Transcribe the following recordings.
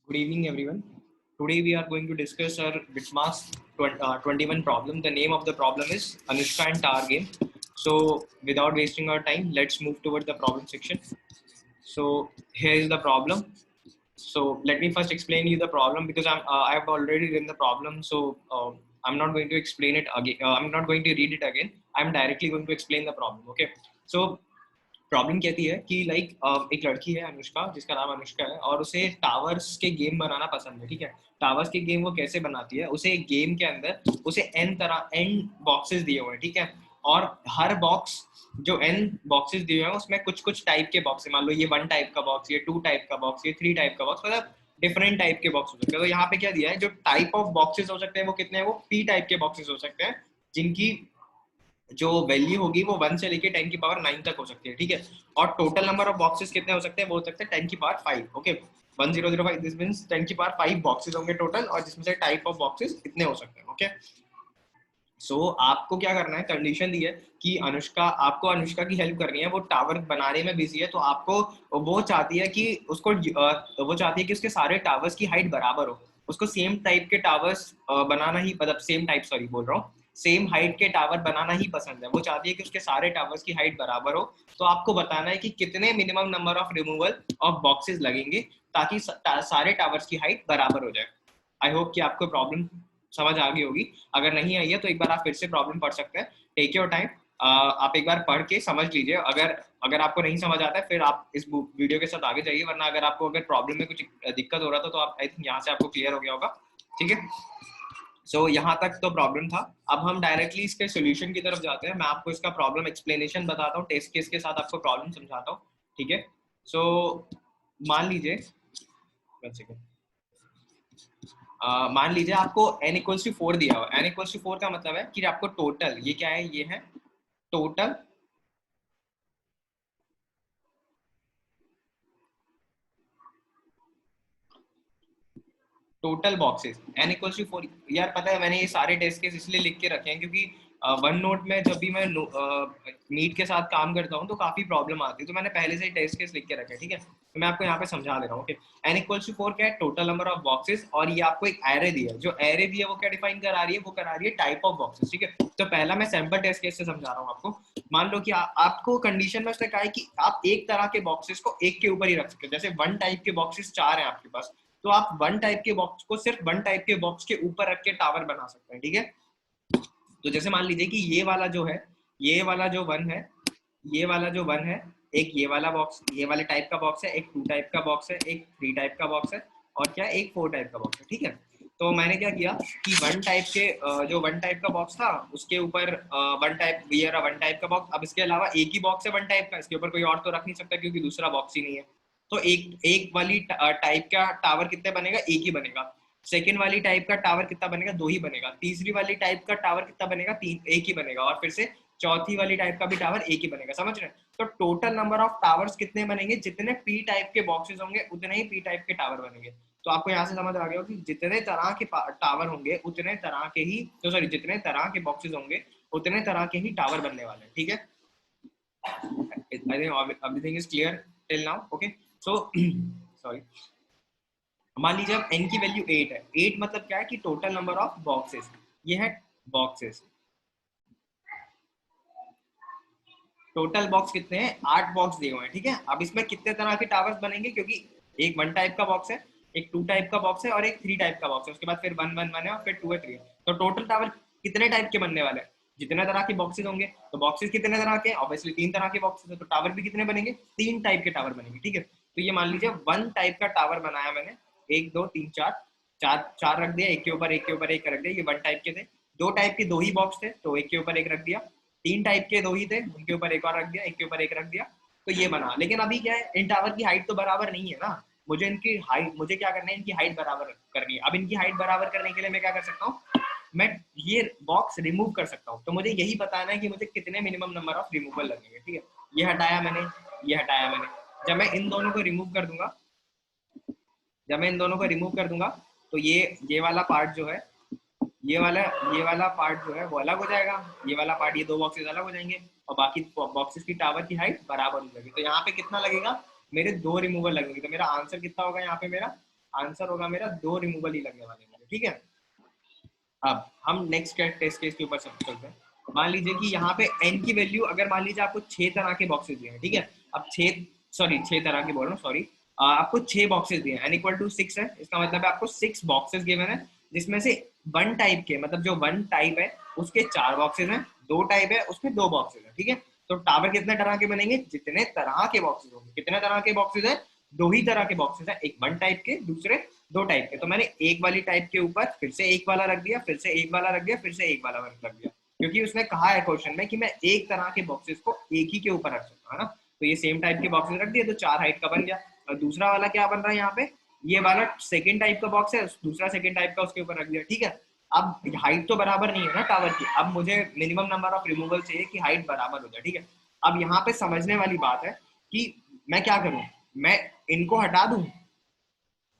Good evening, everyone. Today we are going to discuss our BitMask 21 problem. The name of the problem is Anushka and Tower Game. So, without wasting our time, let's move toward the problem section. So, here is the problem. So, let me first explain you the problem because I have already written the problem. So, I'm not going to explain it again. I'm not going to read it again. I'm directly going to explain the problem. Okay. So, problem कहती है कि एक लड़की है अनुष्का, जिसका नाम अनुष्का है, और उसे टावर्स के गेम बनाना पसंद है। ठीक है, टावर्स के गेम वो कैसे बनाती है? उसे एक गेम के अंदर उसे एन बॉक्सेस दिए हुए हैं। ठीक है, और हर बॉक्स जो एन बॉक्सेस दिए हुए हैं उसमें कुछ कुछ टाइप के बॉक्स है। मान लो ये 1 टाइप का बॉक्स, ये 2 टाइप का बॉक्स, ये 3 टाइप का बॉक्स, मतलब डिफरेंट टाइप के बॉक्स हो सकते हैं। तो यहाँ पे क्या दिया है, जो टाइप ऑफ बॉक्सेस हो सकते हैं वो कितने हैं? वो पी टाइप के बॉक्सेस हो सकते हैं, जिनकी जो वैल्यू होगी वो 1 से लेके 10 की पावर 9 तक हो सकती है। ठीक है, और टोटल नंबर ऑफ बॉक्सेस कितने हो सकते हैं? वो हो सकते हैं 10 की पावर 5। ओके, 1005, दिस मींस 10 की पावर 5 बॉक्सेस होंगे टोटल, और जिसमें से टाइप ऑफ बॉक्सेस इतने हो सकते हैं। ओके, सो आपको क्या करना है, कंडीशन दी है कि आपको अनुष्का की हेल्प करनी है। वो टावर बनाने में बिजी है, तो आपको वो चाहती है कि वो चाहती है कि उसके सारे टावर्स की हाइट बराबर हो। उसको सेम टाइप के टावर्स बनाना ही, मतलब सेम टाइप, सॉरी बोल रहा हूँ, सेम हाइट के टावर बनाना ही पसंद है। वो चाहती है कि उसके सारे टावर्स की हाइट बराबर हो। तो आपको बताना है कि कितने minimum number of removal of boxes लगेंगे ताकि सारे टावर्स की हाइट बराबर हो जाए। आई होप कि आपको प्रॉब्लम समझ आ गई होगी। अगर नहीं आई है तो एक बार आप फिर से प्रॉब्लम पढ़ सकते हैं। टेक योर टाइम, आप एक बार पढ़ के समझ लीजिए। अगर आपको नहीं समझ आता है फिर आप इस वीडियो के साथ आगे जाइए, वरना अगर प्रॉब्लम में कुछ दिक्कत हो रहा था तो आप आई थिंक यहाँ से आपको क्लियर हो गया होगा। ठीक है, सो यहाँ तक तो प्रॉब्लम था। अब हम डायरेक्टली इसके सोल्यूशन की तरफ जाते हैं। मैं आपको इसका प्रॉब्लम एक्सप्लेनेशन बताता हूँ, टेस्ट केस के साथ आपको प्रॉब्लम समझाता हूँ। ठीक है, सो मान लीजिए, मान लीजिए आपको n इक्वल्स टू 4 दिया हुआ। n इक्वल्स टू 4 का मतलब है कि आपको टोटल, ये क्या है, ये है total total boxes. n equals to 4, यार पता है मैंने ये सारे टेस्ट केस इसलिए लिख के रखे हैं क्योंकि वन नोट में जब भी मैं मीट के साथ काम करता हूँ तो काफी प्रॉब्लम आती है, तो मैंने पहले से ही टेस्ट केस लिख के रखे हैं। ठीक है, तो मैं आपको यहाँ पे समझा दे रहा हूँ। ओके, n इक्वल्स टू 4 क्या है? टोटल नंबर ऑफ बॉक्सेस, और ये आपको एक एरे दिया है। जो एरे दिया है वो क्या डिफाइन करा रही है? वो करा रही है टाइप ऑफ बॉक्सेस। ठीक है, तो पहला मैं सैंपल टेस्ट केस से समझा रहा हूँ आपको। मान लो कि आपको कंडीशन में उसने कहा है कि आप एक तरह के बॉक्सेस को एक के ऊपर ही रख सकते हैं। जैसे 1 टाइप के बॉक्सेस 4 हैं आपके पास, तो आप 1 टाइप के बॉक्स को सिर्फ 1 टाइप के बॉक्स के ऊपर रख के टावर बना सकते हैं। ठीक है, तो जैसे मान लीजिए कि ये वाला जो है, ये वाला जो 1 है, ये वाला जो 1 है, एक ये वाला बॉक्स, ये वाले टाइप का बॉक्स है, एक 2 टाइप का बॉक्स है, एक 3 टाइप का बॉक्स है, और क्या, एक 4 टाइप का बॉक्स है। ठीक है, तो मैंने क्या किया कि 1 टाइप के जो 1 टाइप का बॉक्स था उसके ऊपर 1 टाइप, ये रहा 1 टाइप का बॉक्स। अब इसके अलावा एक ही बॉक्स है 1 टाइप का, इसके ऊपर कोई और तो रख नहीं सकता क्योंकि दूसरा बॉक्स ही नहीं है। तो एक एक वाली टाइप का टावर कितने बनेगा? एक ही बनेगा। सेकेंड वाली टाइप का टावर कितना बनेगा? 2 ही बनेगा। तीसरी वाली टाइप का टावर कितना बनेगा? 3, एक ही बनेगा। और फिर से चौथी वाली टाइप का भी टावर एक ही बनेगा। समझ रहे हैं? तो टोटल नंबर ऑफ टावर्स कितने बनेंगे? जितने पी टाइप के बॉक्सेस होंगे उतने ही पी टाइप के टावर बनेंगे। तो आपको यहाँ से समझ आ गया कि जितने तरह के टावर होंगे उतने तरह के ही, तो सॉरी, जितने तरह के बॉक्सेस होंगे उतने तरह के ही टावर बनने वाले हैं। ठीक है, I think everything is clear till now. Okay, so sorry, मान लीजिए अब n की वैल्यू 8 है। 8 मतलब क्या है कि टोटल नंबर ऑफ बॉक्सेस, ये है बॉक्सेस। टोटल बॉक्स कितने हैं? 8 बॉक्स दिए हुए हैं। ठीक है, अब इसमें कितने तरह के टावर्स बनेंगे? क्योंकि एक 1 टाइप का बॉक्स है, एक 2 टाइप का बॉक्स है, और एक 3 टाइप का बॉक्स है। उसके बाद फिर 1 1 1 है, और फिर 2 है, 3 है। तो टोटल टावर कितने टाइप के बनने वाले हैं? जितने तरह के बॉक्सेस होंगे। तो बॉक्सेस कितने तरह के? ऑब्वियसली 3 तरह के बॉक्सेस है, तो टावर भी कितने बनेंगे? 3 टाइप के टावर बनेंगे। ठीक है, तो ये मान लीजिए 1 टाइप का टावर बनाया मैंने। 1 2 3 4, चार रख दिया, एक के ऊपर एक के ऊपर एक रख दिया। ये 1 टाइप के थे। 2 टाइप के 2 ही बॉक्स थे, तो एक के ऊपर एक रख दिया। 3 टाइप के 2 ही थे, उनके ऊपर एक और रख दिया, एक के ऊपर एक रख दिया। तो ये बना। लेकिन अभी क्या है, इन टावर की हाइट तो बराबर नहीं है ना। मुझे क्या करना है, इनकी हाइट बराबर करनी है। अब इनकी हाइट बराबर करने के लिए मैं क्या कर सकता हूँ, मैं ये बॉक्स रिमूव कर सकता हूँ। तो मुझे यही बताना है कि मुझे कितने मिनिमम नंबर ऑफ रिमूवल लगेंगे। ठीक है, ये हटाया मैंने, ये हटाया मैंने। जब मैं इन दोनों को रिमूव कर दूंगा, जब मैं इन दोनों को रिमूव कर दूंगा, तो ये वाला पार्ट जो है, ये वाला ये वाला पार्ट जो है वो अलग हो जाएगा। ये वाला पार्ट, ये 2 बॉक्सेस अलग हो जाएंगे, और बाकी बॉक्सेस की टावर की हाइट बराबर हो जाएगी। तो यहाँ पे कितना लगेगा? मेरे 2 रिमूवल लगेंगे। तो मेरा आंसर कितना होगा यहाँ पे? मेरा आंसर होगा मेरा 2 रिमूवल ही लगने वाले हैं, ठीक है। अब हम नेक्स्ट टेस्ट केस के ऊपर चलते हैं। मान लीजिए कि यहाँ पे n की वैल्यू, अगर मान लीजिए आपको 6 तरह के बॉक्सेस दिए हैं, ठीक है। अब 6 तरह के बोल रहा हूँ, सॉरी, आपको 6 बॉक्सेस दिए हैं, n = 6 है, इसका मतलब है आपको 6 बॉक्सेस गिवन है, जिसमें से 1 टाइप के, मतलब जो 1 टाइप है उसके 4 बॉक्सेस हैं, 2 टाइप है उसमें 2 बॉक्सेस हैं, ठीक है। तो टावर कितने तरह के बनेंगे? जितने तरह के बॉक्सेस होंगे। कितने तरह के बॉक्सेस हैं? 2 ही तरह के बॉक्सेस हैं, एक 1 टाइप के, दूसरे 2 टाइप के। तो मैंने एक वाली टाइप के ऊपर फिर से एक वाला रख दिया, फिर से एक वाला रख दिया, फिर से एक वाला रख दिया, क्योंकि उसने कहा है क्वेश्चन में कि मैं एक तरह के बॉक्सेस को एक ही के ऊपर रख सकता हूँ, है ना। तो ये सेम टाइप के बॉक्सेस रख दिए तो 4 हाइट का बन गया। और दूसरा वाला क्या बन रहा है यहाँ पे? ये वाला सेकंड टाइप का बॉक्स है, दूसरा सेकंड टाइप का उसके ऊपर रख दिया, ठीक है। अब हाइट तो बराबर नहीं है ना टावर की, अब मुझे मिनिमम नंबर ऑफ रिमूवल चाहिए कि हाइट बराबर हो जाए, ठीक है। अब यहाँ पे समझने वाली बात है कि मैं क्या करूँ, मैं इनको हटा दूं?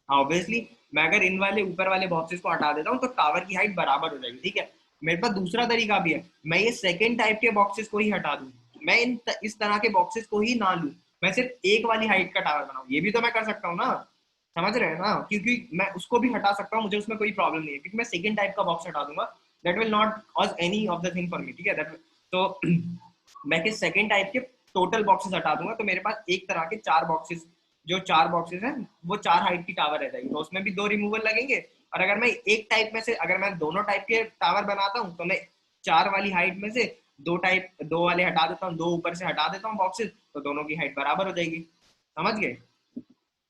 ऑब्वियसली मैं अगर इन वाले ऊपर वाले बॉक्सेस को हटा देता हूँ तो टावर की हाइट बराबर हो जाएगी, ठीक है। मेरे पास दूसरा तरीका भी है, मैं ये सेकंड टाइप के बॉक्सेस को ही हटा दूं, मैं इस तरह के बॉक्सेस को ही ना लूं, मैं सिर्फ एक वाली हाइट का टावर बनाऊं, ये भी तो मैं कर सकता हूँ ना, समझ रहे हैं ना। क्योंकि मैं उसको भी हटा सकता हूँ, मुझे उसमें कोई प्रॉब्लम नहीं है, क्योंकि मैं सेकंड टाइप का बॉक्स हटा दूंगा, that will not cause any of the thing for me, ठीक है। तो मैं किस सेकंड टाइप के टोटल बॉक्सेस हटा दूंगा, तो मेरे पास एक तरह के 4 बॉक्सेस, जो 4 बॉक्सेस हैं वो 4 हाइट की टावर रह जाएगी, तो उसमें भी 2 रिमूवल लगेंगे। और अगर मैं एक टाइप में से, अगर मैं दोनों टाइप के टावर बनाता हूँ, तो मैं 4 वाली हाइट में से 2 वाले हटा देता हूँ, 2 ऊपर से हटा देता हूँ बॉक्सेस, तो दोनों की हाइट बराबर हो जाएगी। समझ गए?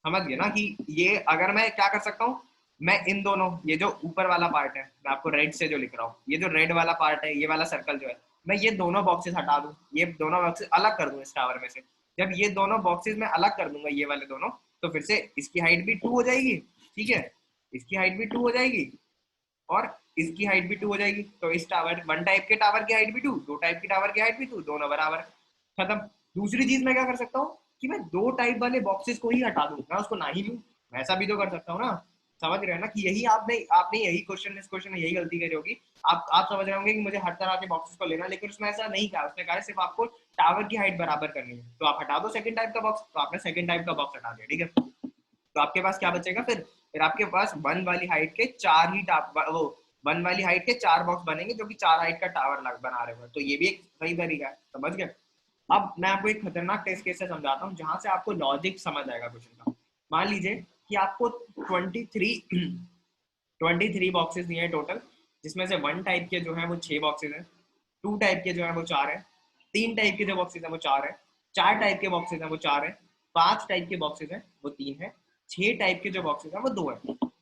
समझ गए ना कि ये अगर मैं क्या कर सकता हूँ, मैं इन दोनों, ये जो ऊपर वाला पार्ट है, मैं आपको रेड से जो लिख रहा हूँ, ये जो रेड वाला पार्ट है, ये वाला सर्कल जो है, मैं ये दोनों बॉक्सेस हटा दूं, ये दोनों बॉक्सेस अलग कर दूं इस टावर में से। जब ये दोनों बॉक्सेस में अलग कर दूंगा, ये वाले दोनों, तो फिर से इसकी हाइट भी 2 हो जाएगी, ठीक है, इसकी हाइट भी 2 हो जाएगी, और इसकी हाइट भी 2 हो जाएगी। तो इस टावर, 1 टाइप के टावर की हाइट भी 2, 2 टाइप की टावर की हाइट भी 2, दोनों बराबर, खत्म। दूसरी चीज मैं क्या कर सकता हूँ कि मैं 2 टाइप वाले बॉक्सेस को ही हटा दूं, मैं उसको ना ही लूं, ऐसा भी तो कर सकता हूँ ना। समझ रहे हैं ना कि यही आपने आपने यही क्वेश्चन, इस क्वेश्चन में यही गलती करी होगी। आप समझ रहे होंगे कि मुझे हर तरह के बॉक्सेस को लेना, लेकिन उसमें ऐसा नहीं कहा, उसने कहा सिर्फ आपको टावर की हाइट बराबर करनी है, तो आप हटा दो सेकंड टाइप का बॉक्स, तो आपने सेकंड टाइप का बॉक्स हटा दिया, ठीक है। तो आपके पास क्या बचेगा फिर आपके पास 1 वाली हाइट के 4 ही वो 1 वाली हाइट के 4 बॉक्स बनेंगे, जो कि 4 हाइट का टावर बना रहे हो, तो ये भी एक सही तरीका है, समझ गए। अब मैं आपको एक खतरनाक टेस्ट केस से समझाता हूँ, जहां से आपको लॉजिक समझ आएगा क्वेश्चन का। मान लीजिए कि आपको 23 बॉक्सेस दिए हैं टोटल, जिसमें से 1 टाइप के जो है वो 6 बॉक्सेस हैं, 2 टाइप के जो है वो 4 है, 3 टाइप के जो बॉक्सेस हैं वो 4 है, 4 टाइप के बॉक्सेस हैं वो 4 है, 5 टाइप के बॉक्सेस हैं वो 3 है, 6 टाइप के जो बॉक्सेस हैं वो 2 है।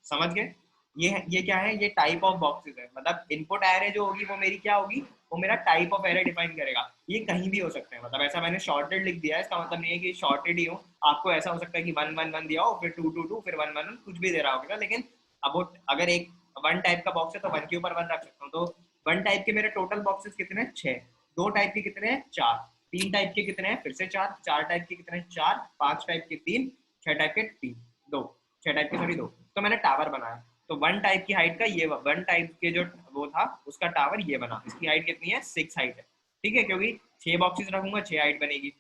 समझ गए? ये क्या है? ये टाइप ऑफ बॉक्सेस है, मतलब इनपुट एरे जो होगी वो मेरी क्या होगी, वो मेरा टाइप ऑफ एरे डिफाइन करेगा। ये कहीं भी हो सकते हैं, मतलब ऐसा मैंने शॉर्टेड लिख दिया है, इसका मतलब नहीं है कि शॉर्टेड ही हो, आपको ऐसा हो सकता है कि 1 1 1 दिया हो, फिर 2 2 2, फिर 1 1 1, कुछ भी दे रहा होगा, लेकिन अब वो अगर एक 1 टाइप का बॉक्स है तो 1 के ऊपर 1 रख सकता हूँ। तो 1 टाइप के मेरे टोटल बॉक्सेस कितने हैं? 6। 2 टाइप के कितने हैं? 4। 3 टाइप के कितने हैं? फिर से 4। 4 टाइप के कितने हैं? 4। 5 टाइप के 3। 6 टाइप के 3 2। 6 टाइप के सॉरी 2। तो मैंने टावर बनाया, तो 1 टाइप की हाइट का ये 1 टाइप के जो वो था उसका टावर ये बना, इसकी हाइट कितनी है? 6 हाइट है, ठीक है, क्योंकि 6 बॉक्सेस रखूंगा 6 हाइट बनेगी।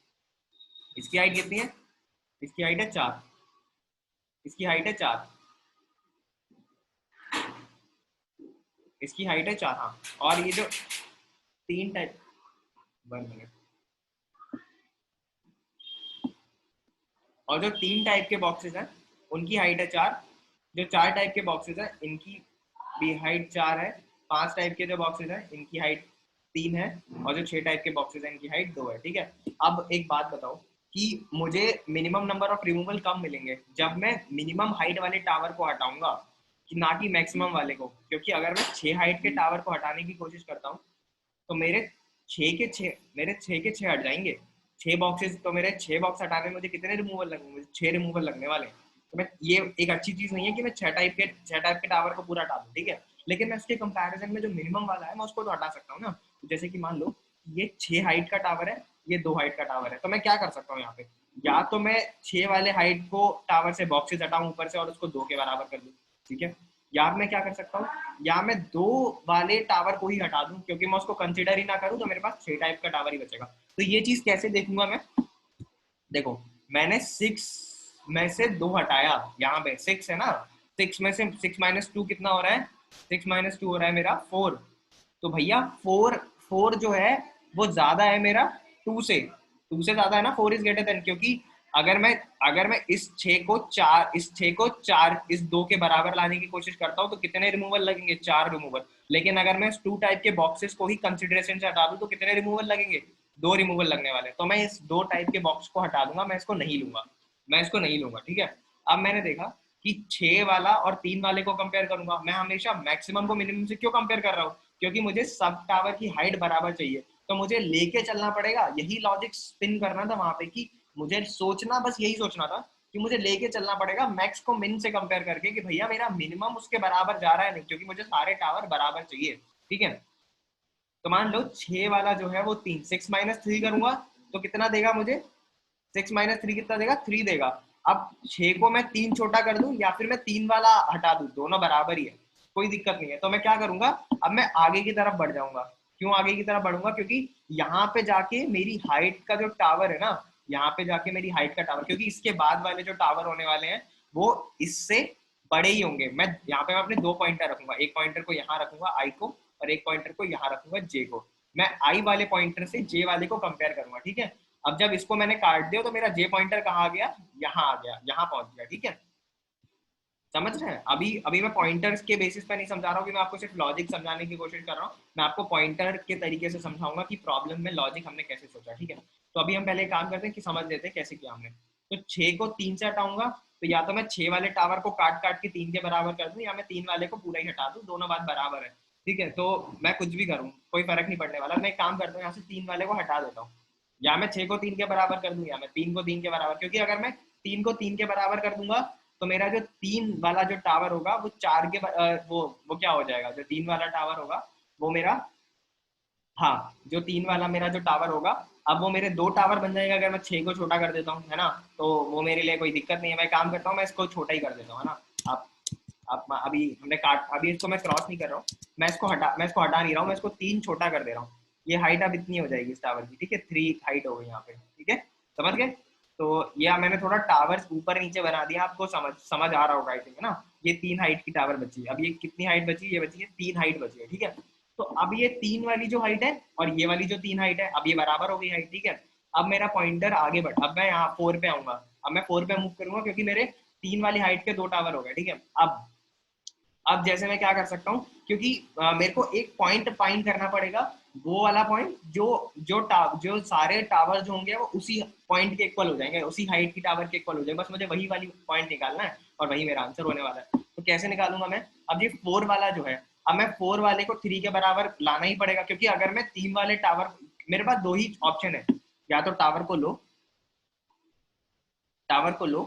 इसकी हाइट कितनी है? इसकी हाइट है 4। इसकी हाइट है 4। इसकी हाइट है 4, हाँ। और ये जो 3 टाइप, 1 मिनट, और जो 3 टाइप के बॉक्सेस हैं उनकी हाइट है 4। जो 4 टाइप के बॉक्सेस हैं इनकी भी हाइट 4 है। 5 टाइप के जो बॉक्सेस हैं इनकी हाइट 3 है, और जो 6 टाइप के बॉक्सेस हैं इनकी हाइट 2 है, ठीक है। अब एक बात बताओ कि मुझे मिनिमम नंबर ऑफ रिमूवल कब मिलेंगे? जब मैं मिनिमम हाइट वाले टावर को हटाऊंगा, कि ना कि मैक्सिमम वाले को, क्योंकि अगर मैं 6 हाइट के टावर को हटाने की कोशिश करता हूँ तो मेरे 6 के 6 हट जाएंगे। 6 बॉक्सेस, तो मेरे 6 बॉक्स हटाने में मुझे कितने रिमूवल लगेंगे? मुझे 6 रिमूवल लगने वाले हैं। तो मैं, ये एक अच्छी चीज नहीं है कि मैं 6 टाइप के टावर को पूरा हटा दूं, ठीक है, लेकिन मैं उसके कंपैरिजन में जो मिनिमम वाला है मैं उसको तो हटा सकता हूँ ना। तो जैसे कि मान लो ये 6 हाइट का टावर है, ये 2 हाइट का टावर है, तो मैं क्या कर सकता हूँ यहाँ पे, या तो मैं 6 वाले हाइट को टावर से बॉक्सेस हटाऊं ऊपर से और उसको 2 के बराबर कर दूं, ठीक है, या मैं क्या कर सकता हूँ, या मैं 2 वाले टावर को ही हटा दूं, क्योंकि मैं उसको कंसिडर ही ना करूं, तो मेरे पास 6 टाइप का टावर ही बचेगा। तो ये चीज कैसे देखूंगा मैं? देखो, मैंने 6 में से 2 हटाया, यहाँ पे 6 है ना, 6 में से 6 - 2 कितना हो रहा है? 6 - 2 हो रहा है मेरा 4। तो भैया 4 जो है वो ज्यादा है मेरा 2 से। 2 से ज्यादा है ना 4 इज ग्रेटर देन, क्योंकि अगर मैं इस 2 के बराबर लाने की कोशिश करता हूँ तो कितने रिमूवल लगेंगे? 4 रिमूवल। लेकिन अगर मैं इस 2 टाइप के बॉक्सेस को ही कंसिडरेशन से हटा दूं तो कितने रिमूवल लगेंगे? 2 रिमूवल लगने वाले। तो मैं इस 2 टाइप के बॉक्स को हटा दूंगा, मैं इसको नहीं लूंगा, ठीक है। अब मैंने देखा कि 6 वाला और 3 वाले को कंपेयर करूंगा। मैं हमेशा मैक्सिमम को मिनिमम से क्यों कंपेयर कर रहा हूँ? क्योंकि मुझे सब टावर की हाइट बराबर चाहिए, तो मुझे लेके चलना पड़ेगा। यही लॉजिक स्पिन करना था वहां पे, कि मुझे सोचना, बस यही सोचना था कि मुझे लेके चलना पड़ेगा मैक्स को मिन से कंपेयर करके, कि भैया मेरा मिनिमम उसके बराबर जा रहा है नहीं, क्योंकि मुझे सारे टावर बराबर चाहिए, ठीक है। तो मान लो 6 वाला जो है वो 3, 6 - 3 करूंगा तो कितना देगा मुझे? 6 - 3 कितना देगा? 3 देगा। अब 6 को मैं 3 छोटा कर दूं या फिर मैं 3 वाला हटा दूं, दोनों बराबर ही है, कोई दिक्कत नहीं है। तो मैं क्या करूंगा, अब मैं आगे की तरफ बढ़ जाऊंगा। क्यों आगे की तरफ बढ़ूंगा? क्योंकि यहाँ पे जाके मेरी हाइट का जो टावर है ना, यहाँ पे जाके मेरी हाइट का टावर, क्योंकि इसके बाद वाले जो टावर होने वाले हैं वो इससे बड़े ही होंगे। मैं यहाँ पे मैं अपने 2 पॉइंटर रखूंगा, एक पॉइंटर को यहाँ रखूंगा आई को, और एक पॉइंटर को यहाँ रखूंगा जे को। मैं आई वाले पॉइंटर से जे वाले को कंपेयर करूंगा, ठीक है। अब जब इसको मैंने काट दिया तो मेरा जे पॉइंटर कहाँ आ गया? यहाँ आ गया, यहाँ पहुंच गया, ठीक है। समझ रहे हैं? अभी अभी मैं पॉइंटर्स के बेसिस पे नहीं समझा रहा हूँ कि मैं आपको सिर्फ लॉजिक समझाने की कोशिश कर रहा हूँ। मैं आपको पॉइंटर के तरीके से समझाऊंगा कि प्रॉब्लम में लॉजिक हमने कैसे सोचा, ठीक है। तो अभी हम पहले काम करते हैं कि समझ लेते हैं कैसे किया हमने। तो 6 को 3 से हटाऊंगा, तो या तो मैं 6 वाले टावर को काट काट के 3 के बराबर कर दूं, या मैं 3 वाले को पूरा ही हटा दूं, दोनों बात बराबर है, ठीक है। तो मैं कुछ भी करूँ कोई फर्क नहीं पड़ने वाला। मैं एक काम करता हूँ, यहाँ से 3 वाले को हटा देता हूँ, या मैं 6 को 3 के बराबर कर दूं, या मैं 3 को 3 के बराबर, क्योंकि अगर मैं 3 को 3 के बराबर कर दूंगा तो मेरा जो 3 वाला जो टावर होगा वो 4 के वो क्या हो जाएगा? जो 3 वाला टावर होगा वो मेरा, हाँ, जो 3 वाला मेरा जो टावर होगा, अब वो मेरे 2 टावर बन जाएगा अगर मैं 6 को छोटा कर देता हूँ, है ना। तो वो मेरे लिए कोई दिक्कत नहीं है। मैं काम करता हूँ, मैं इसको छोटा ही कर देता हूँ, है ना। आप अभी हमने काट, अभी इसको मैं क्रॉस नहीं कर रहा हूँ, मैं इसको हटा नहीं रहा हूँ, मैं इसको 3 छोटा कर दे रहा हूँ। ये हाइट अब इतनी हो जाएगी इस टावर की, ठीक है। 3 हाइट हो गई यहाँ पे, ठीक है। समझ गए? तो ये मैंने थोड़ा टावर ऊपर नीचे बना दिया, आपको समझ समझ आ रहा होगा आई थिंक, है ना। ये 3 हाइट की टावर बची है। अब ये कितनी हाइट बची है? ये बची है 3 हाइट बची है, ठीक है। तो अब ये 3 वाली जो हाइट है और ये वाली जो 3 हाइट है, अब ये बराबर हो गई हाइट, ठीक है। अब मेरा पॉइंटर आगे बढ़, अब मैं यहाँ 4 पे आऊंगा। अब मैं 4 पे मूव करूंगा क्योंकि मेरे 3 वाली हाइट के 2 टावर हो गए, ठीक है। अब जैसे मैं क्या कर सकता हूँ, क्योंकि मेरे को एक पॉइंट फाइंड करना पड़ेगा, वो वाला पॉइंट जो सारे टावर जो होंगे वो उसी पॉइंट के इक्वल हो जाएंगे, उसी हाइट की टावर के इक्वल हो जाएंगे। बस मुझे वही वाली पॉइंट निकालना है और वही मेरा आंसर होने वाला है। तो कैसे निकालूंगा मैं? अब ये 4 वाला जो है, अब मैं 4 वाले को 3 के बराबर लाना ही पड़ेगा, क्योंकि अगर मैं 3 वाले टावर, मेरे पास 2 ही ऑप्शन है, या तो टावर को लो,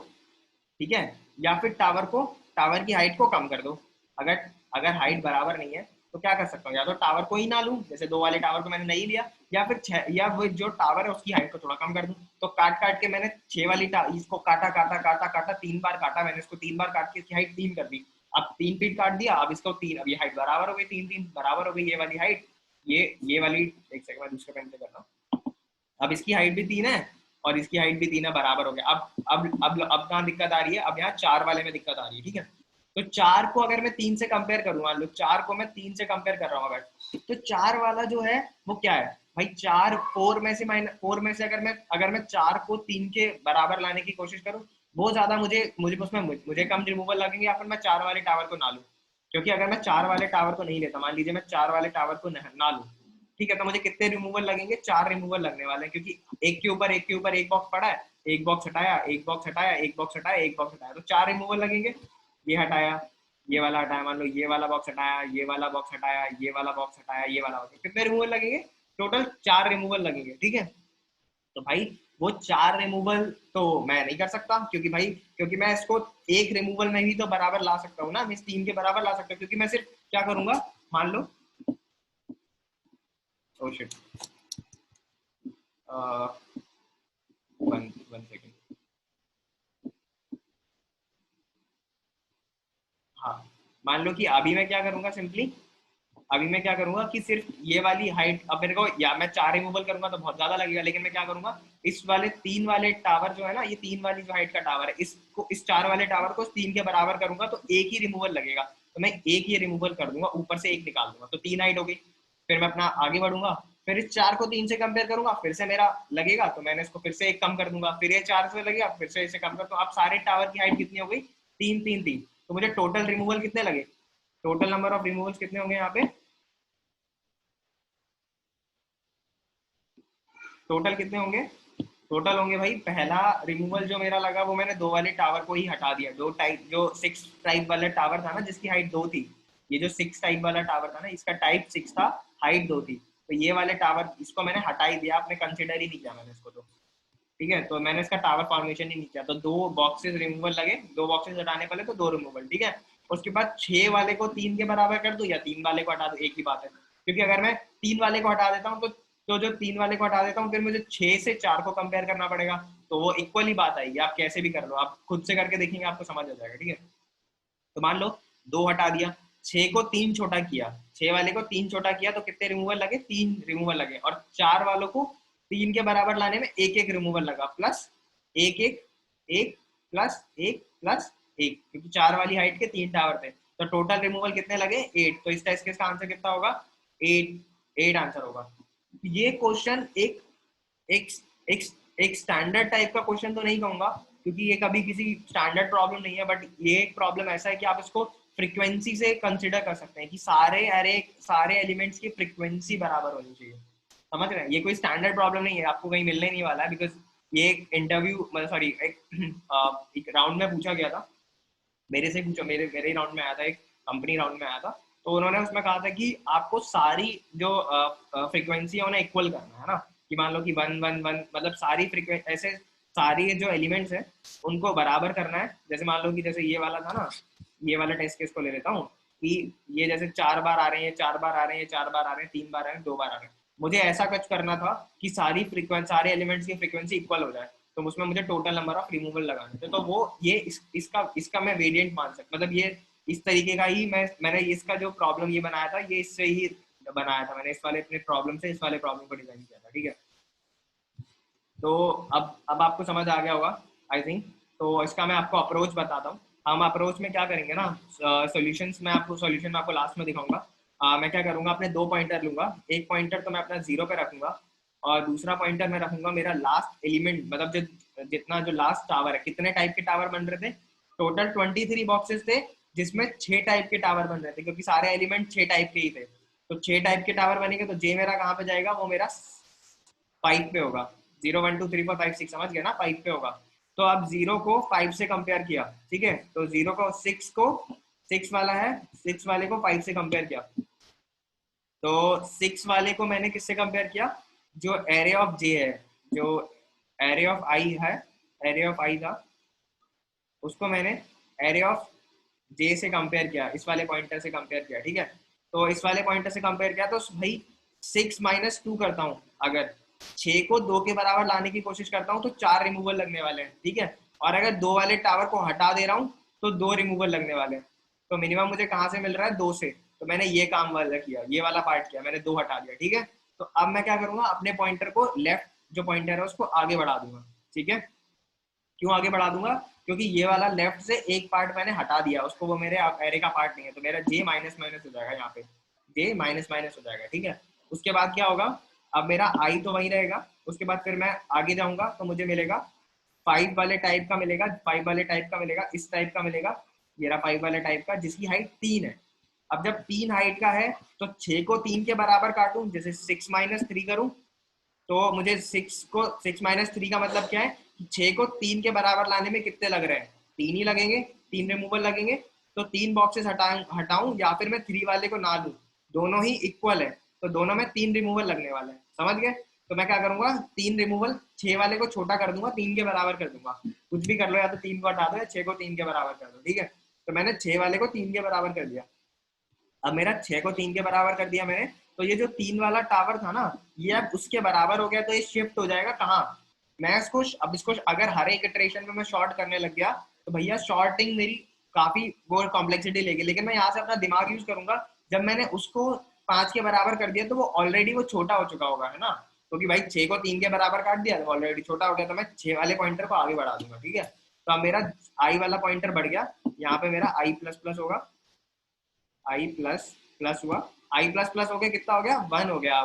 ठीक है, या फिर टावर की हाइट को कम कर दो। अगर अगर हाइट बराबर नहीं है तो क्या कर सकता हूँ? या तो टावर को ही ना लूं, जैसे 2 वाले टावर को मैंने नहीं लिया, या फिर या वो जो टावर है उसकी हाइट को थोड़ा कम कर दूं। तो काट काट के मैंने 6 वाली इसको काटा काटा काटा काटा 3 बार काटा मैंने इसको, 3 बार काट के इसकी हाइट 3 कर दी। अब 3 फीट काट दिया, अब इसको 3, अब ये हाइट बराबर हो गई, 3 3 बराबर हो गई ये वाली हाइट। ये वाली, एक सेकंड मैं दूसरे पेन से कर रहा हूँ। अब इसकी हाइट भी 3 है और इसकी हाइट भी 3 है, बराबर हो गया। अब कहाँ दिक्कत आ रही है? अब यहाँ 4 वाले में दिक्कत आ रही है, ठीक है। तो 4 को अगर मैं 3 से कंपेयर करूँ, मान लो 4 को मैं 3 से कंपेयर कर रहा हूँ अगर, तो 4 वाला जो है वो क्या है भाई? 4 में से अगर मैं 4 को 3 के बराबर लाने की कोशिश करूँ, वो ज्यादा मुझे उसमें मुझे कम रिमूवल लगेंगे, या फिर मैं 4 वाले टावर को ना लूँ। क्योंकि अगर मैं 4 वाले टावर को नहीं लेता, मान लीजिए मैं 4 वाले टावर को ना लूँ, ठीक है, तो मुझे कितने रिमूवल लगेंगे? 4 रिमूवल लगने वाले हैं, क्योंकि एक के ऊपर एक बॉक्स पड़ा है, एक बॉक्स हटाया, एक बॉक्स हटाया, एक बॉक्स हटाया, एक बॉक्स हटाया, तो 4 रिमूवल लगेंगे। ये हटाया, ये वाला हटाया, मान लो ये वाला बॉक्स हटाया, ये वाला बॉक्स हटाया, ये वाला बॉक्स हटाया, ये वाला बॉक्स, कितने रिमूवल लगेंगे? टोटल 4 रिमूवल लगेंगे, ठीक है। तो भाई वो 4 रिमूवल तो मैं नहीं कर सकता, क्योंकि मैं इसको एक रिमूवल में ही तो बराबर ला सकता हूँ ना, मैं इस 3 के बराबर ला सकता हूँ, क्योंकि मैं सिर्फ क्या करूंगा, मान लो, oh shit, one one second, हाँ, मान लो कि अभी मैं क्या करूंगा, सिंपली अभी मैं क्या करूंगा कि सिर्फ ये वाली हाइट, अब मेरे को या मैं 4 रिमूवल करूंगा तो बहुत ज्यादा लगेगा, लेकिन मैं क्या करूंगा इस वाले 3 वाले टावर जो है ना, ये 3 वाली जो हाइट का टावर है, इसको इस 4 वाले टावर को 3 के बराबर करूंगा तो एक ही रिमूवल लगेगा, तो मैं एक ही रिमूवल कर दूंगा, ऊपर से एक निकाल दूंगा, तो 3 हाइट हो गई। फिर मैं अपना आगे बढ़ूंगा, फिर इस 4 को 3 से कंपेयर करूंगा, फिर से मेरा लगेगा तो मैंने इसको फिर से एक कम कर दूंगा, फिर ये 4 से लगेगा, फिर से इसे कम कर, तो अब सारे टावर की हाइट कितनी हो गई, 3 3 3। तो मुझे टोटल रिमूवल कितने लगे, टोटल नंबर ऑफ रिमूवल्स कितने होंगे यहाँ पे, टोटल कितने होंगे, टोटल होंगे भाई, पहला रिमूवल जो मेरा लगा वो मैंने 2 वाले टावर को ही हटा दिया, दो टाइप जो 6 टाइप वाला टावर था ना जिसकी हाइट 2 थी, ये जो 6 टाइप वाला टावर था ना इसका टाइप 6 था, हाइट 2 थी, तो ये वाले टावर इसको मैंने हटा ही दिया, आपने कंसिडर ही नहीं किया मैंने इसको, तो ठीक है, तो मैंने इसका टावर फॉर्मेशन ही नहीं किया, तो 2 बॉक्सेस रिमूवल लगे, 2 बॉक्सेस हटाने पड़े तो 2 रिमूवल, ठीक है। उसके बाद 6 वाले को 3 के बराबर कर दूं या 3 वाले को हटा दूं, एक ही बात है, क्योंकि अगर मैं 3 वाले को हटा देता हूँ तो जो 3 वाले को हटा देता हूँ फिर मुझे 6 से 4 को कंपेयर करना पड़ेगा, तो वो इक्वल ही बात आएगी, आप कैसे भी कर लो, आप खुद से करके देखेंगे आपको समझ आ जाएगा, ठीक है। तो मान लो 2 हटा दिया, 6 को 3 छोटा किया, 6 वाले को 3 छोटा किया तो कितने रिमूवल लगे, 3 रिमूवल लगे, और 4 वालों को 3 के बराबर लाने में एक एक रिमूवल लगा, प्लस एक एक एक प्लस एक प्लस एक, क्योंकि 4 वाली हाइट के 3 टावर थे, तो टोटल रिमूवल कितने लगे 8, तो इस टेस्ट केस का आंसर कितना होगा 8, 8 आंसर होगा। ये क्वेश्चन एक एक एक एक स्टैंडर्ड टाइप का क्वेश्चन तो नहीं कहूंगा, क्योंकि ये कभी किसी स्टैंडर्ड प्रॉब्लम नहीं है, बट ये एक प्रॉब्लम ऐसा है कि आप इसको फ्रीक्वेंसी से कंसिडर कर सकते हैं कि सारे एलिमेंट्स की फ्रीक्वेंसी बराबर होनी चाहिए, समझ रहे हैं, ये कोई स्टैंडर्ड प्रॉब्लम नहीं है, आपको कहीं मिलने नहीं वाला है, बिकॉज ये एक इंटरव्यू मतलब सॉरी एक राउंड में पूछा गया था, मेरे से पूछा, मेरे राउंड में आया था, एक कंपनी राउंड में आया था, तो उन्होंने उसमें कहा था कि आपको सारी जो फ्रीक्वेंसी है उन्हें इक्वल करना है ना, कि मान लो कि 1 1 1 मतलब सारी फ्रीक्वेंसी ऐसे सारी जो एलिमेंट्स हैं उनको बराबर करना है, जैसे मान लो कि जैसे ये वाला था ना, ये वाला टेस्ट केस को ले लेता हूँ कि ये जैसे 4 बार आ रहे हैं, 4 बार आ रहे हैं, 4 बार आ रहे हैं, 3 बार आ रहे हैं, 2 बार आ रहे हैं, मुझे ऐसा कुछ करना था कि सारे एलिमेंट्स की फ्रीक्वेंसी इक्वल हो जाए, तो उसमें मुझे टोटल नंबर ऑफ रिमूवल लगाने थे, तो वो ये इसका मैं वेरिएंट मान सकता, मतलब ये इस तरीके का ही मैंने इसका जो प्रॉब्लम ये बनाया था ये इससे ही बनाया था, मैंने इस वाले अपने प्रॉब्लम से इस वाले प्रॉब्लम को डिजाइन किया था, ठीक है। तो अब आपको समझ आ गया होगा आई थिंक, तो इसका मैं आपको अप्रोच बताता हूँ, हम अप्रोच में क्या करेंगे ना, सोल्यूशन मैं आपको लास्ट में दिखाऊंगा। मैं क्या करूंगा, अपने 2 पॉइंटर लूंगा, एक पॉइंटर तो मैं अपना 0 पे रखूंगा, और दूसरा पॉइंटर मैं रखूंगा मेरा लास्ट एलिमेंट, मतलब जितना जो लास्ट टावर है, कितने टाइप के टावर बन रहे थे, टोटल 23 बॉक्सेस थे, जिसमें 6 टाइप के टावर बन रहे थे, क्योंकि सारे एलिमेंट 6 टाइप के ही थे, तो 6 टाइप के टावर बनेंगे, तो जे मेरा कहाँ पे जाएगा, वो मेरा 5 पे होगा, 0 1 2 3 4 5 6, समझ गया ना, 5 पे होगा। तो अब 0 को 5 से कंपेयर किया, ठीक है, तो 0 को 6 वाला है, 6 वाले को 5 से कंपेयर किया, तो 6 वाले को मैंने किससे कंपेयर किया, जो एरे ऑफ जे है, जो एरे ऑफ आई है, एरे ऑफ आई था, उसको मैंने एरे ऑफ जे से कंपेयर किया, इस वाले पॉइंटर से कंपेयर किया, ठीक है। तो इस वाले पॉइंटर से कंपेयर किया तो भाई 6 माइनस 2 करता हूँ, अगर 6 को 2 के बराबर लाने की कोशिश करता हूँ तो 4 रिमूवल लगने वाले हैं, ठीक है, और अगर 2 वाले टावर को हटा दे रहा हूँ तो 2 रिमूवल लगने वाले हैं, तो मिनिमम मुझे कहाँ से मिल रहा है, 2 से, तो मैंने ये काम वाला किया, ये वाला पार्ट किया, मैंने 2 हटा दिया, ठीक है। तो अब मैं क्या करूंगा, अपने पॉइंटर को लेफ्ट जो पॉइंटर है उसको आगे बढ़ा दूंगा, ठीक है। क्यों आगे बढ़ा दूंगा, क्योंकि ये वाला लेफ्ट से एक पार्ट मैंने हटा दिया उसको, वो मेरे एरे का पार्ट नहीं है, तो मेरा जे माइनस माइनस हो जाएगा, यहाँ पे जे माइनस माइनस हो जाएगा, ठीक है। उसके बाद क्या होगा, अब मेरा आई तो वही रहेगा, उसके बाद फिर मैं आगे जाऊंगा तो मुझे मिलेगा 5 वाले टाइप का मिलेगा, 5 वाले टाइप का मिलेगा, इस टाइप का मिलेगा, ये रहा 5 वाले टाइप का जिसकी हाइट 3 है। अब जब 3 हाइट का है तो 6 को 3 के बराबर काटूं, जैसे 6 माइनस 3 करूं, तो मुझे 6 माइनस 3 का मतलब क्या है कि 6 को 3 के बराबर लाने में कितने लग रहे हैं, 3 ही लगेंगे, 3 रिमूवल लगेंगे, तो 3 बॉक्सेस हटाऊं या फिर मैं 3 वाले को ना लूं, दोनों ही इक्वल है, तो दोनों में 3 रिमूवल लगने वाले हैं, समझ गए। तो मैं क्या करूंगा, 3 रिमूवल 6 वाले को छोटा कर दूंगा, 3 के बराबर कर दूंगा, कुछ भी कर लो, या तो 3 को हटा दो या 6 को 3 के बराबर कर दो, ठीक है। तो मैंने 6 वाले को 3 के बराबर कर दिया, अब मेरा 6 को 3 के बराबर कर दिया मैंने, तो ये जो 3 वाला टावर था ना, ये अब उसके बराबर हो गया, तो ये शिफ्ट हो जाएगा कहाँ, मैं इसको अब इसको अगर हर एक इटरेशन में मैं शॉर्ट करने लग गया तो भैया शॉर्टिंग मेरी काफी वो कॉम्प्लेक्सिटी लेगी, लेकिन मैं यहाँ से अपना दिमाग यूज करूंगा, जब मैंने उसको 5 के बराबर कर दिया तो वो ऑलरेडी वो छोटा हो चुका होगा, है ना, क्योंकि भाई 6 को 3 के बराबर काट दिया तो ऑलरेडी छोटा हो गया, तो मैं 6 वाले पॉइंटर को आगे बढ़ा दूंगा, ठीक है। तो अब मेरा आई वाला पॉइंटर बढ़ गया, यहाँ पे मेरा आई प्लस प्लस होगा, आई प्लस प्लस हुआ, आई प्लस प्लस हो गया, कितना हो गया 1 हो गया।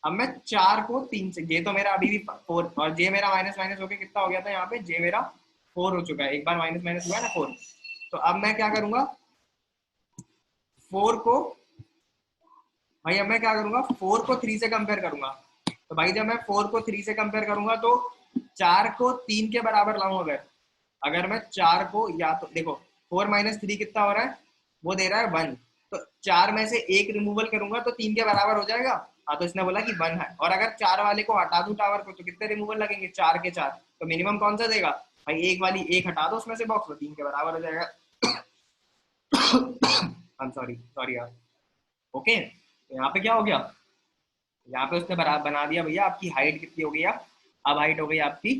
अब मैं 4 को 3 से, जे तो मेरा अभी भी 4 और जे मेरा माइनस माइनस हो गया कितना हो गया था, यहाँ पे जे मेरा 4 हो चुका है, एक बार माइनस माइनस हुआ है ना 4। तो अब मैं क्या करूंगा 4 को, भाई अब मैं क्या करूंगा 4 को 3 से कंपेयर करूंगा। तो भाई जब मैं 4 को 3 से कंपेयर करूंगा तो 4 को 3 के बराबर लाऊं, अगर अगर मैं 4 को, या तो देखो 4 माइनस 3 कितना हो रहा है, वो दे रहा है 1, तो 4 में से एक रिमूवल करूंगा तो 3 के बराबर हो जाएगा। हाँ तो इसने बोला कि 1 है, और अगर 4 वाले को हटा दूं टावर को तो कितने रिमूवल लगेंगे, 4 के 4, तो मिनिमम कौन सा देगा भाई, एक वाली एक हटा दो उसमें से बॉक्स, तो 3 के बराबर हो जाएगा। आई एम सॉरी सॉरी यार। ओके, तो यहाँ पे क्या हो गया, यहाँ पे उसने बना दिया भैया आपकी हाइट कितनी हो गई, अब हाइट हो गई आपकी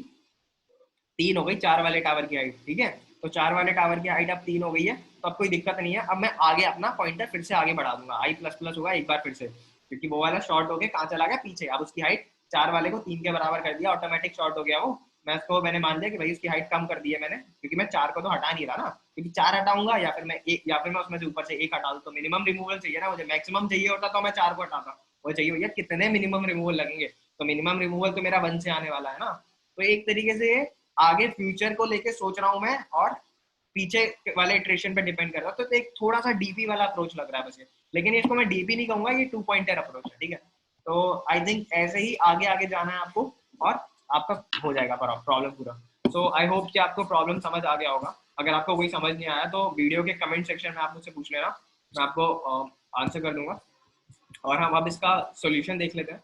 3 हो गई, 4 वाले टावर की हाइट, ठीक है। तो 4 वाले टावर की हाइट अब 3 हो गई है, तो अब कोई दिक्कत नहीं है। अब मैं आगे अपना पॉइंटर फिर से आगे बढ़ा दूंगा, आई प्लस प्लस होगा एक बार फिर से, क्योंकि वो वाला शॉर्ट हो गया कहाँ चला गया पीछे, अब उसकी हाइट 4 वाले को 3 के बराबर कर दिया, ऑटोमेटिक शॉर्ट हो गया वो। मैं उसको मैंने मान लिया कि भाई उसकी हाइट कम कर दी है मैंने, क्योंकि मैं 4 को तो हटा नहीं रहा ना, क्योंकि 4 हटाऊंगा या फिर मैं एक, या फिर मैं उसमें से ऊपर से एक हटा दूं, तो मिनिमम रिमूवल चाहिए ना मुझे, मैक्सिमम चाहिए होता तो मैं 4 को हटाता, वो चाहिए भैया कितने मिनिमम रिमूवल लगेंगे, तो मिनिमम रिमूवल तो मेरा 1 से आने वाला है ना। तो एक तरीके से आगे फ्यूचर को लेके सोच रहा हूँ मैं, और पीछे वाले इटरेशन पे डिपेंड कर रहा है, तो एक थोड़ा सा डीपी वाला अप्रोच लग रहा है बस ये, लेकिन इसको मैं डीपी नहीं कहूंगा, ये 2 पॉइंटर अप्रोच है, ठीक है। तो आई थिंक ऐसे ही आगे आगे जाना है आपको, और आपका हो जाएगा प्रॉब्लम पूरा। सो आई होप कि आपको प्रॉब्लम समझ आ गया होगा। अगर आपको कोई समझ नहीं आया तो वीडियो के कमेंट सेक्शन में आप मुझसे पूछ लेना, मैं आपको आंसर कर दूंगा। और हम अब इसका सॉल्यूशन देख लेते हैं,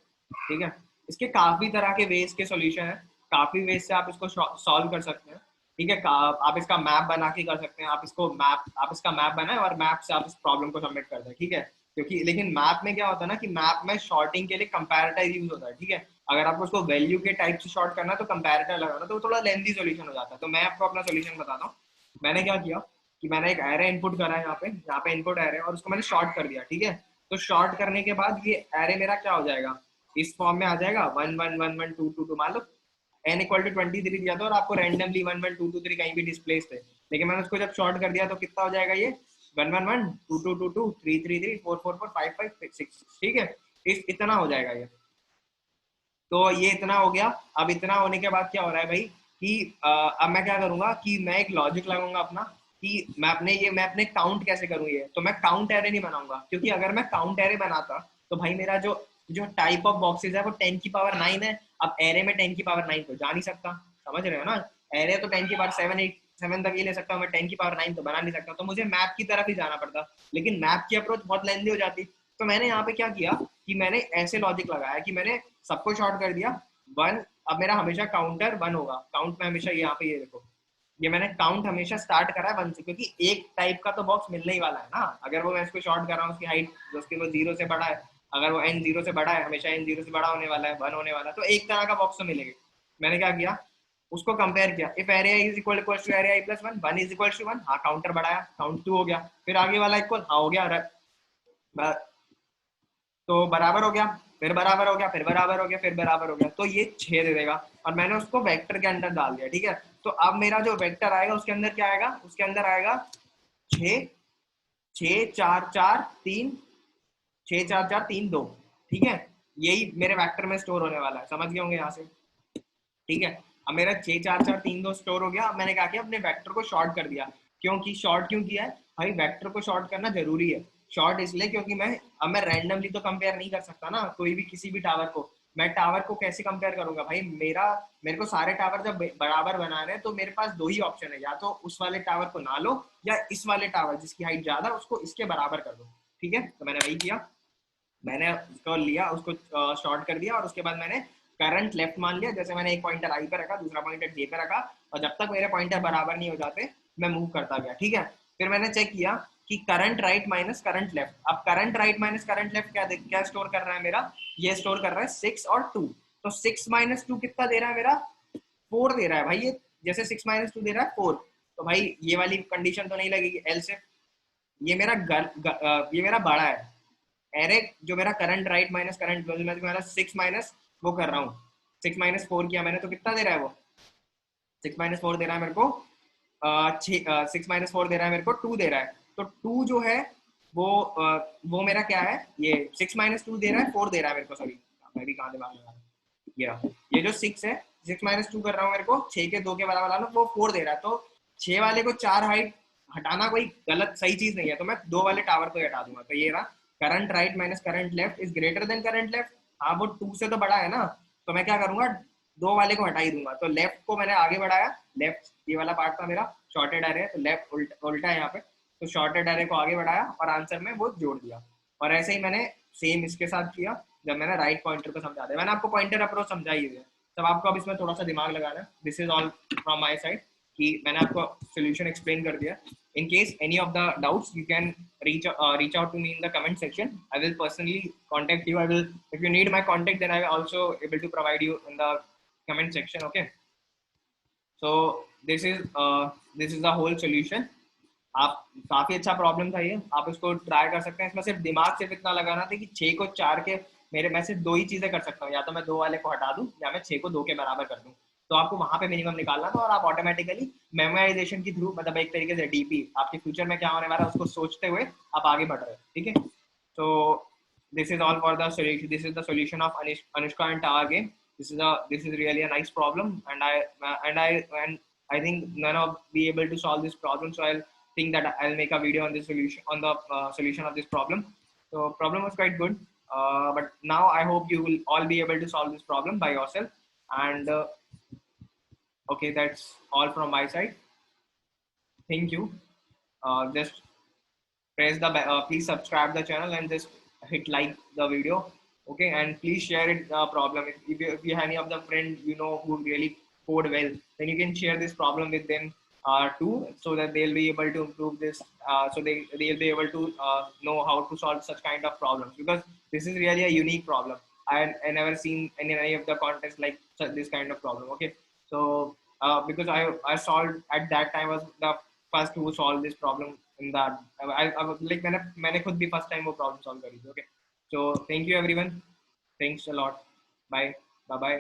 ठीक है। इसके काफी तरह के वेज के सॉल्यूशन है, काफी वेज से आप इसको सॉल्व कर सकते हैं, ठीक है। आप इसका मैप बना के कर सकते हैं, आप इसका मैप बनाए और मैप से आप इस प्रॉब्लम को सबमिट कर दें, ठीक है। क्योंकि लेकिन मैप में क्या होता है ना कि मैप में शॉर्टिंग के लिए कंपैरेटर यूज होता है, ठीक है। अगर आपको उसको वैल्यू के टाइप से शॉर्ट करना है तो कंपैरेटर लगाना, तो वो थोड़ा लेंथी सॉल्यूशन हो जाता है। तो मैं आपको अपना सॉल्यूशन बताता हूँ। मैंने क्या किया कि मैंने एक एरे इनपुट करा है, यहाँ पे इनपुट एरे, और उसको मैंने शॉर्ट कर दिया, ठीक है। तो शॉर्ट करने के बाद ये एरे मेरा क्या हो जाएगा, इस फॉर्म में आ जाएगा 1 1 1 1 2 2 2, मान लो n इक्वल टू 23 दिया था और आपको रैंडमली 1 1 2 2 3 कहीं भी डिस्प्लेस थे, लेकिन मैंने उसको जब शॉर्ट कर दिया तो कितना हो जाएगा ये 1 1 1 2 2 2 2 3 3 3 4 4 4 5 5 6, ठीक है। इतना हो जाएगा ये। तो ये इतना हो गया। अब इतना होने के बाद क्या हो रहा है भाई कि अब मैं क्या करूंगा कि मैं एक लॉजिक लगाऊंगा अपना, कि मैं अपने काउंट कैसे करूँ ये, तो मैं काउंट एरे नहीं बनाऊंगा, क्योंकि अगर मैं काउंट एरे बनाता तो भाई मेरा जो जो टाइप ऑफ बॉक्सेस है वो 10 की पावर 9 है। अब एरे में 10 की पावर 9 तो जा नहीं सकता, समझ रहे हो ना। एरे तो 10 की पावर 7 8 7 तक ही ले सकता हूँ मैं, 10 की पावर 9 तो बना नहीं सकता, तो मुझे मैप की तरफ ही जाना पड़ता, लेकिन मैप की अप्रोच बहुत लेंथी हो जाती। तो मैंने यहाँ पे क्या किया कि मैंने ऐसे लॉजिक लगाया कि मैंने सबको शॉर्ट कर दिया 1। अब मेरा हमेशा काउंटर 1 होगा, काउंट में हमेशा यहाँ पे ये देखो, ये मैंने काउंट हमेशा स्टार्ट करा है 1 से, क्योंकि एक टाइप का तो बॉक्स मिलने ही वाला है ना। अगर वो मैं इसको शॉर्ट कर रहा हूँ उसकी हाइट उसके वो 0 से बड़ा है, अगर वो n 0 से बड़ा है, हमेशा n 0 से बड़ा होने वाला है, 1 होने वाला है, तो एक तरह का बॉक्स तो मिलेगा। मैंने क्या किया, उसको कंपेयर किया, if area is equal to area i plus 1 1 is equal to 1, हाँ काउंटर बढ़ाया, काउंट 2 हो गया, फिर आगे वाला इक्वल, हाँ हो गया, तो बराबर हो गया, फिर बराबर हो गया, फिर बराबर हो गया, फिर बराबर हो गया, तो ये 6 दे देगा, और मैंने उसको वेक्टर के अंदर डाल दिया, ठीक है। तो अब मेरा जो वेक्टर आएगा उसके अंदर क्या आएगा, उसके अंदर आएगा 6 6 4 4 3 6 4 4 3 2, ठीक है। यही मेरे वेक्टर में स्टोर होने वाला है, समझ गए होंगे यहाँ से, ठीक है। अब मेरा 6 4 4 3 2 स्टोर हो गया। अब मैंने क्या किया, अपने वेक्टर को शॉर्ट कर दिया। शॉर्ट क्यों किया है भाई, वेक्टर को शॉर्ट करना जरूरी है। शॉर्ट इसलिए क्योंकि मैं रैंडमली तो कंपेयर नहीं कर सकता ना कोई भी किसी भी टावर को। मैं टावर को कैसे कंपेयर करूंगा भाई, मेरे को सारे टावर जब बराबर बनाने हैं तो मेरे पास 2 ही ऑप्शन है, या तो उस वाले टावर को ना लो, या इस वाले टावर जिसकी हाइट ज्यादा उसको इसके बराबर कर दो, ठीक है। तो मैंने वही किया, मैंने उसको लिया, उसको शॉर्ट कर दिया, और उसके बाद मैंने करंट लेफ्ट मान लिया, जैसे मैंने एक पॉइंटर आई पे रखा, दूसरा पॉइंटर जे पे रखा, और जब तक मेरे पॉइंटर बराबर नहीं हो जाते मैं मूव करता गया, ठीक है। फिर मैंने चेक किया कि current right minus current left, अब current right minus current left क्या स्टोर कर रहा है मेरा, ये स्टोर कर रहा है 6 और 2। तो 6 माइनस 2 कितना दे रहा है मेरा, 4 दे रहा है भाई ये, जैसे 6 माइनस 2 दे रहा है 4, तो भाई ये वाली कंडीशन तो नहीं लगेगी एल से, ये मेरा बड़ा है, एरे जो मेरा करंट राइट माइनस करंट मैं 6 माइनस वो कर रहा हूँ, 6 माइनस 4 किया मैंने, तो कितना दे रहा है वो, 6 माइनस 4 दे रहा है मेरे को 6 माइनस 4 दे रहा है मेरे को 2 दे रहा है। तो 2 जो है वो वो मेरा क्या है, ये 6 माइनस 2 दे रहा है, 4 दे रहा है मेरे को, सॉरी मैं भी कहाँ दिमाग लगा रहा हूँ। ये जो 6 है, 6 माइनस 2 कर रहा हूँ मेरे को 6 के 2 के बराबर डालो, वो 4 दे रहा है। तो 6 वाले को 4 हाइट हटाना कोई गलत सही चीज नहीं है, तो मैं 2 वाले टावर को हटा दूंगा। तो ये रहा current right minus current left is greater than current left. हाँ वो 2 से तो बड़ा है ना, तो मैं क्या करूंगा, 2 वाले को हटा ही दूंगा। तो लेफ्ट को मैंने आगे बढ़ाया, लेफ्ट ये वाला पार्ट था मेरा शॉर्टेड एरे, तो लेफ्ट उल्टा है यहाँ पे, तो शॉर्टेड एरे को आगे बढ़ाया और आंसर में वो जोड़ दिया। और ऐसे ही मैंने सेम इसके साथ किया जब मैंने राइट पॉइंटर को समझा दिया। मैंने आपको पॉइंटर अप्रोच समझा ही है, तब आपको अब इसमें थोड़ा सा दिमाग लगाना है। This is all from my side कि मैंने आपको सोल्यूशन एक्सप्लेन कर दिया। In case any of the doubts, you can reach out to me in the comment section. I will personally contact you. I will, if you need my contact, then I will also able to provide you in the comment section. Okay. So this is the whole solution. आप काफी अच्छा problem था ये, आप इसको try कर सकते हैं। इसमें सिर्फ दिमाग सिर्फ इतना लगाना था कि 6 को 4 के, मेरे मैं सिर्फ 2 ही चीजें कर सकता हूँ, या तो मैं 2 वाले को हटा दूं या मैं 6 को 2 के बराबर कर दूं। तो आपको वहां पे मिनिमम निकालना था और आप ऑटोमेटिकली मेमोराइजेशन के थ्रू, मतलब एक तरीके से डीपी आपके फ्यूचर में क्या होने वाला है उसको सोचते हुए आप आगे बढ़ रहे हैं। ठीक है, तो this is all for the solution. This is the solution of Anushka and Taha game. This is really a nice problem, and I think none of be able to solve this problem. So I'll think that I'll make a video on this solution, on the solution of this problem. So problem was quite good, but now I hope you will all be able to solve this problem by yourself. And okay, that's all from my side. Thank you. Just press the please subscribe the channel and just hit like the video. Okay, and please share it problem. If you have any of the friend you know who really code well, then you can share this problem with them too, so that they'll be able to improve this. So they'll be able to know how to solve such kind of problems, because this is really a unique problem. I never seen any of the contests like this kind of problem. Okay, so because I solved at that time, was the first who solved this problem in that. I like मैंने खुद भी first time वो problem solve करी थी. Okay, so thank you everyone. Thanks a lot. Bye. Bye bye.